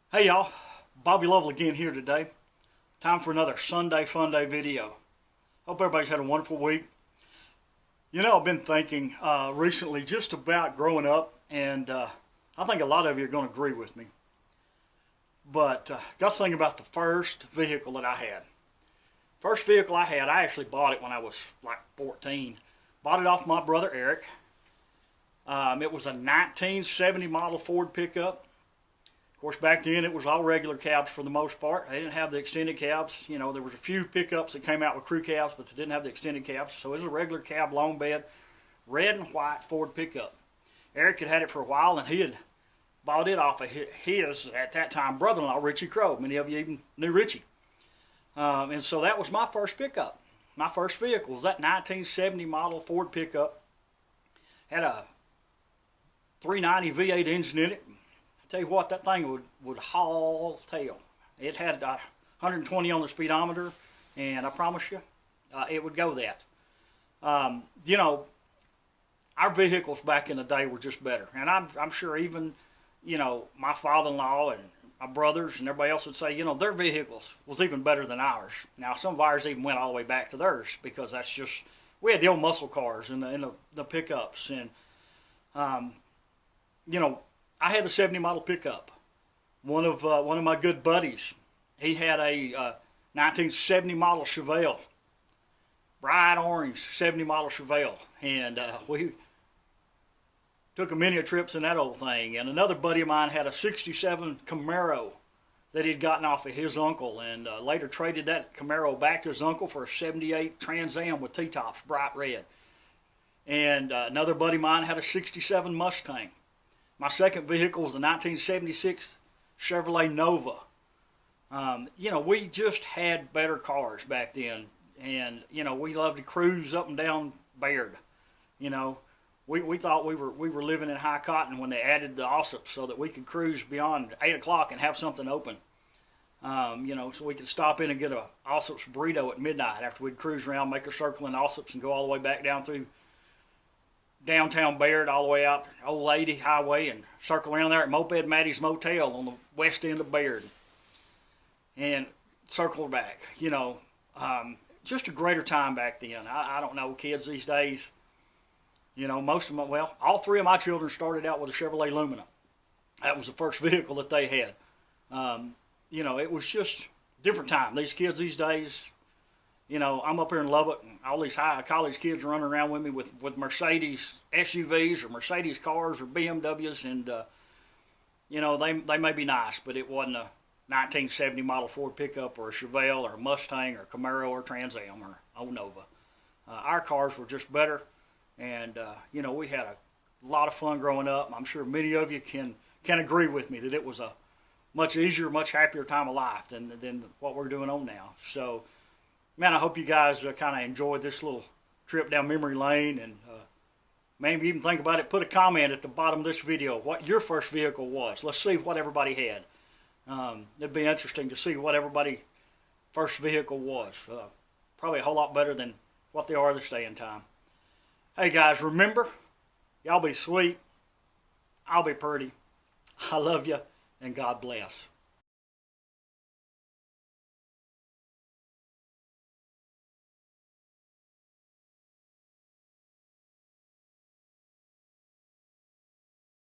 Hey y'all, Bobby Lovell again here today. Time for another Sunday Funday video. Hope everybody's had a wonderful week. You know, I've been thinking recently just about growing up, and I think a lot of you are going to agree with me. But got to think about the first vehicle that I had. First vehicle I had, I actually bought it when I was like 14. Bought it off my brother Eric. It was a 1970 model Ford pickup. Of course, back then it was all regular cabs for the most part. They didn't have the extended cabs. You know, there was a few pickups that came out with crew cabs, but they didn't have the extended cabs. So it was a regular cab, long bed, red and white Ford pickup. Eric had had it for a while, and he had bought it off of his, at that time, brother-in-law, Richie Crow. Many of you even knew Richie. And so that was my first pickup. My first vehicle was that 1970 model Ford pickup. Had a 390 V8 engine in it. Tell you what, that thing would haul tail. It had 120 on the speedometer, and I promise you, it would go that. You know, our vehicles back in the day were just better, and I'm sure even, you know, my father-in-law and my brothers and everybody else would say, you know, their vehicles was even better than ours. Now, some of ours even went all the way back to theirs because that's just, we had the old muscle cars and the pickups, and you know, I had the 70 model pickup. One of my good buddies, he had a 1970 model Chevelle, bright orange 70 model Chevelle, and we took many trips in that old thing. And another buddy of mine had a 67 Camaro that he'd gotten off of his uncle, and later traded that Camaro back to his uncle for a 78 Trans Am with T-tops, bright red. And another buddy of mine had a 67 Mustang. My second vehicle was the 1976 Chevrolet Nova. You know, we just had better cars back then. And, you know, we loved to cruise up and down Baird. You know, we thought we were living in high cotton when they added the Ossops so that we could cruise beyond 8 o'clock and have something open. You know, so we could stop in and get a Ossops burrito at midnight after we'd cruise around, make a circle in Ossops, and go all the way back down through downtown Baird all the way out to Old Lady Highway and circle around there at Moped Maddie's Motel on the west end of Baird and circle back. You know, just a greater time back then. I don't know, kids these days, you know, most of them, well, all three of my children started out with a Chevrolet Lumina. That was the first vehicle that they had. You know, it was just a different time. These kids these days, you know, I'm up here in Lubbock, and all these high college kids are running around with me with Mercedes SUVs or Mercedes cars or BMWs, and you know, they may be nice, but it wasn't a 1970 model Ford pickup or a Chevelle or a Mustang or a Camaro or Trans Am or old Nova. Our cars were just better, and you know, we had a lot of fun growing up. I'm sure many of you can agree with me that it was a much easier, much happier time of life than what we're doing on now. So, man, I hope you guys kind of enjoyed this little trip down memory lane, and maybe even think about it. Put a comment at the bottom of this video what your first vehicle was. Let's see what everybody had. It'd be interesting to see what everybody's first vehicle was. Probably a whole lot better than what they are this day and time. Hey guys, remember, y'all be sweet, I'll be pretty. I love you, and God bless.